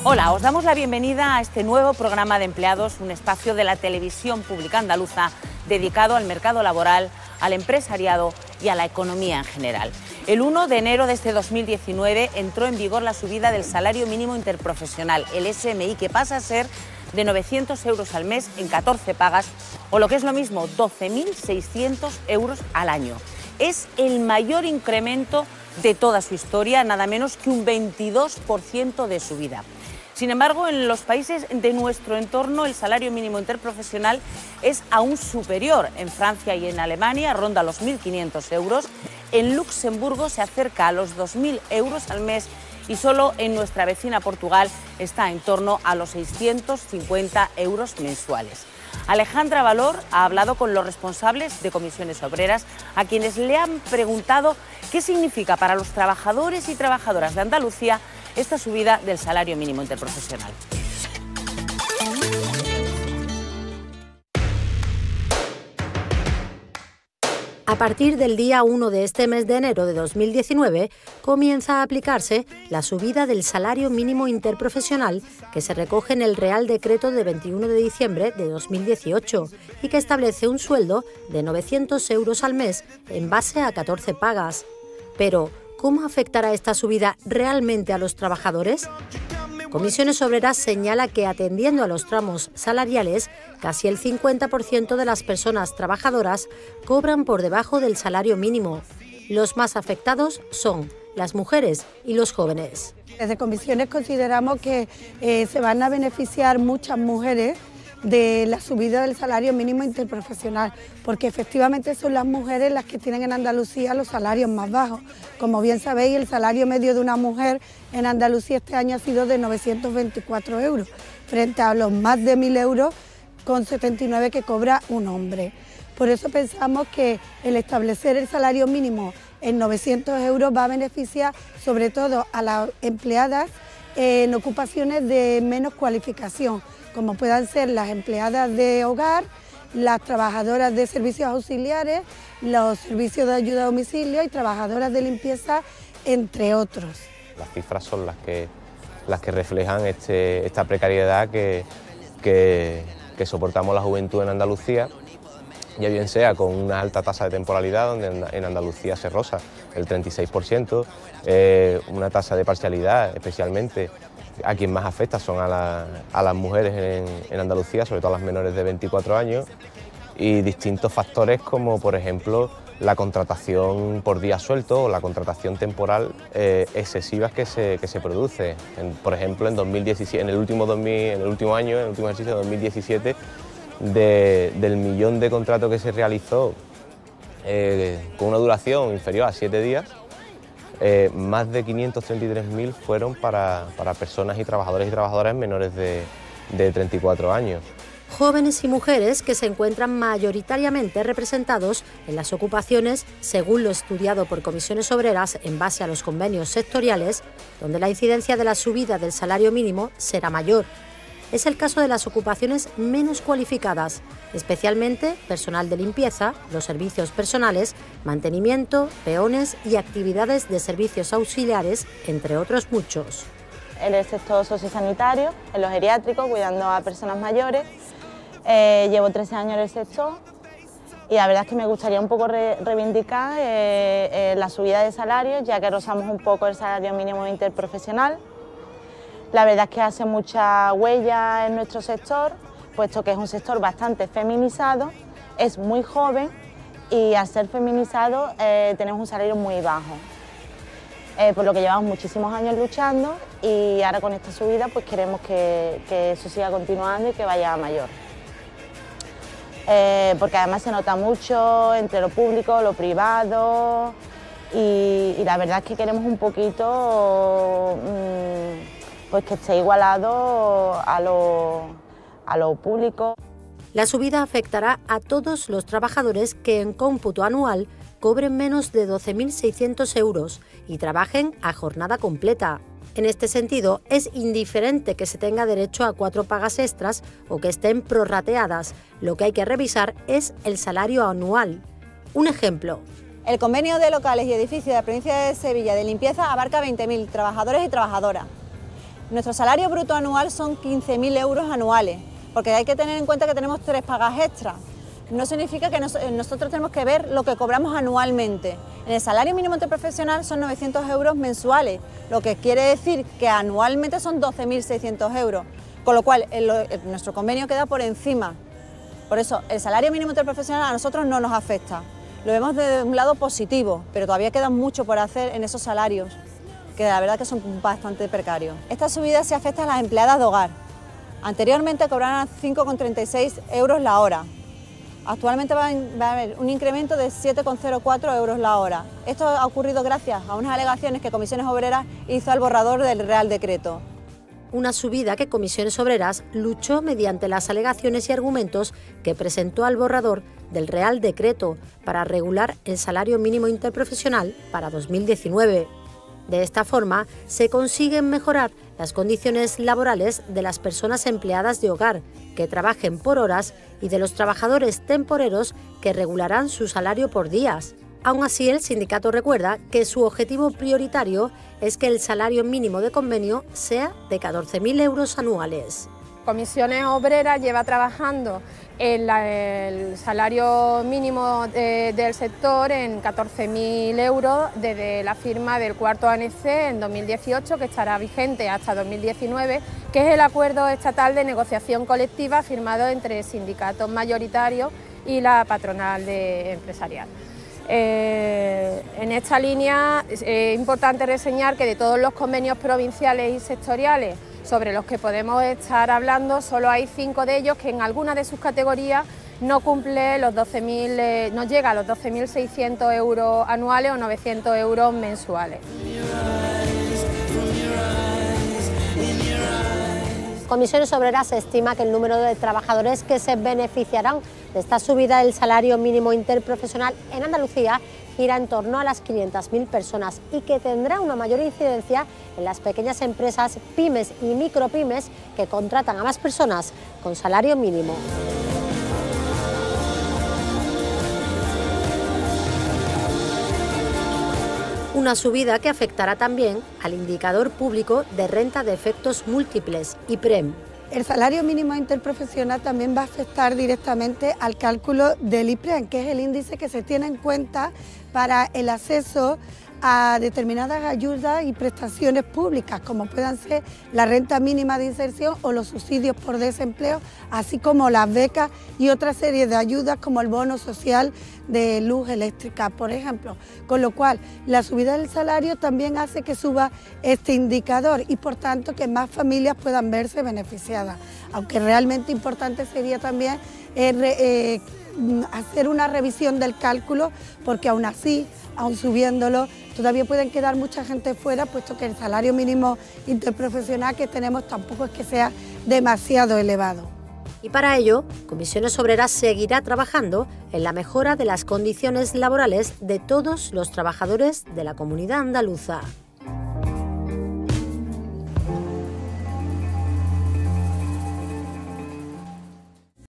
Hola, os damos la bienvenida a este nuevo programa de empleados, un espacio de la televisión pública andaluza dedicado al mercado laboral, al empresariado y a la economía en general. El 1 de enero de este 2019 entró en vigor la subida del salario mínimo interprofesional, el SMI, que pasa a ser de 900 euros al mes en 14 pagas, o lo que es lo mismo, 12.600 euros al año. Es el mayor incremento de toda su historia, nada menos que un 22% de subida. Sin embargo, en los países de nuestro entorno el salario mínimo interprofesional es aún superior. En Francia y en Alemania ronda los 1.500 euros, en Luxemburgo se acerca a los 2.000 euros al mes y solo en nuestra vecina Portugal está en torno a los 650 euros mensuales. Alejandra Valor ha hablado con los responsables de comisiones obreras, a quienes le han preguntado qué significa para los trabajadores y trabajadoras de Andalucía esta subida del salario mínimo interprofesional. A partir del día 1 de este mes de enero de 2019 comienza a aplicarse la subida del salario mínimo interprofesional que se recoge en el Real Decreto de 21 de diciembre de 2018 y que establece un sueldo de 900 euros al mes en base a 14 pagas. Pero, ¿cómo afectará esta subida realmente a los trabajadores? Comisiones Obreras señala que, atendiendo a los tramos salariales, casi el 50% de las personas trabajadoras cobran por debajo del salario mínimo. Los más afectados son las mujeres y los jóvenes. Desde Comisiones consideramos que se van a beneficiar muchas mujeres de la subida del salario mínimo interprofesional, porque efectivamente son las mujeres las que tienen en Andalucía los salarios más bajos. Como bien sabéis, el salario medio de una mujer en Andalucía este año ha sido de 924 euros, frente a los más de 1.000 euros con 79 que cobra un hombre. Por eso pensamos que el establecer el salario mínimo en 900 euros va a beneficiar sobre todo a las empleadas en ocupaciones de menos cualificación, como puedan ser las empleadas de hogar, las trabajadoras de servicios auxiliares, los servicios de ayuda a domicilio y trabajadoras de limpieza, entre otros. Las cifras son las que reflejan esta precariedad que soportamos la juventud en Andalucía, ya bien sea con una alta tasa de temporalidad, donde en Andalucía se roza el 36%, una tasa de parcialidad, especialmente a quien más afecta son a las mujeres en Andalucía, sobre todo a las menores de 24 años, y distintos factores como, por ejemplo, la contratación por día suelto o la contratación temporal excesiva que se produce. Por ejemplo, en 2017, en el último año, en el último ejercicio de 2017, del millón de contratos que se realizó con una duración inferior a 7 días, más de 533.000 fueron para personas y trabajadoras menores de 34 años. Jóvenes y mujeres que se encuentran mayoritariamente representados en las ocupaciones, según lo estudiado por Comisiones Obreras en base a los convenios sectoriales, donde la incidencia de la subida del salario mínimo será mayor. Es el caso de las ocupaciones menos cualificadas, especialmente personal de limpieza, los servicios personales, mantenimiento, peones y actividades de servicios auxiliares, entre otros muchos. En el sector sociosanitario, en los geriátricos, cuidando a personas mayores. Llevo 13 años en el sector y la verdad es que me gustaría un poco reivindicar la subida de salarios, ya que rozamos un poco el salario mínimo interprofesional. La verdad es que hace mucha huella en nuestro sector, puesto que es un sector bastante feminizado, es muy joven y al ser feminizado tenemos un salario muy bajo. Por lo que llevamos muchísimos años luchando y ahora con esta subida pues queremos que eso siga continuando y que vaya a mayor. Porque además se nota mucho entre lo público, lo privado y la verdad es que queremos un poquito pues que esté igualado a lo público. La subida afectará a todos los trabajadores que en cómputo anual cobren menos de 12.600 euros y trabajen a jornada completa. En este sentido, es indiferente que se tenga derecho a 4 pagas extras o que estén prorrateadas. Lo que hay que revisar es el salario anual. Un ejemplo. El convenio de locales y edificios de la provincia de Sevilla de limpieza abarca 20.000 trabajadores y trabajadoras. Nuestro salario bruto anual son 15.000 euros anuales, porque hay que tener en cuenta que tenemos 3 pagas extras. No significa que nosotros tenemos que ver lo que cobramos anualmente. En el salario mínimo interprofesional son 900 euros mensuales, lo que quiere decir que anualmente son 12.600 euros, con lo cual nuestro convenio queda por encima. Por eso el salario mínimo interprofesional a nosotros no nos afecta. Lo vemos desde un lado positivo, pero todavía queda mucho por hacer en esos salarios, que la verdad que son bastante precarios. Esta subida se afecta a las empleadas de hogar. Anteriormente cobraban 5,36 euros la hora. Actualmente va a haber un incremento de 7,04 euros la hora. Esto ha ocurrido gracias a unas alegaciones que Comisiones Obreras hizo al borrador del Real Decreto. Una subida que Comisiones Obreras luchó mediante las alegaciones y argumentos que presentó al borrador del Real Decreto para regular el salario mínimo interprofesional para 2019. De esta forma, se consiguen mejorar las condiciones laborales de las personas empleadas de hogar que trabajen por horas y de los trabajadores temporeros que regularán su salario por días. Aún así, el sindicato recuerda que su objetivo prioritario es que el salario mínimo de convenio sea de 14.000 euros anuales. Comisiones Obreras lleva trabajando el salario mínimo del sector en 14.000 euros desde la firma del cuarto ANC en 2018, que estará vigente hasta 2019, que es el acuerdo estatal de negociación colectiva firmado entre sindicatos mayoritarios y la patronal empresarial. En esta línea es importante reseñar que de todos los convenios provinciales y sectoriales sobre los que podemos estar hablando, solo hay 5 de ellos que en alguna de sus categorías no cumple los 12.000, no llega a los 12.600 euros anuales o 900 euros mensuales. Comisiones Obreras estima que el número de trabajadores que se beneficiarán de esta subida del salario mínimo interprofesional en Andalucía gira en torno a las 500.000 personas y que tendrá una mayor incidencia en las pequeñas empresas, pymes y micropymes que contratan a más personas con salario mínimo. Una subida que afectará también al indicador público de renta de efectos múltiples, IPREM. El salario mínimo interprofesional también va a afectar directamente al cálculo del IPREM, que es el índice que se tiene en cuenta para el acceso a determinadas ayudas y prestaciones públicas, como puedan ser la renta mínima de inserción o los subsidios por desempleo, así como las becas y otra serie de ayudas como el bono social de luz eléctrica, por ejemplo. Con lo cual, la subida del salario también hace que suba este indicador y, por tanto, que más familias puedan verse beneficiadas. Aunque realmente importante sería también hacer una revisión del cálculo, porque aún así, aún subiéndolo, todavía pueden quedar mucha gente fuera, puesto que el salario mínimo interprofesional que tenemos tampoco es que sea demasiado elevado. Y para ello, Comisiones Obreras seguirá trabajando en la mejora de las condiciones laborales de todos los trabajadores de la comunidad andaluza.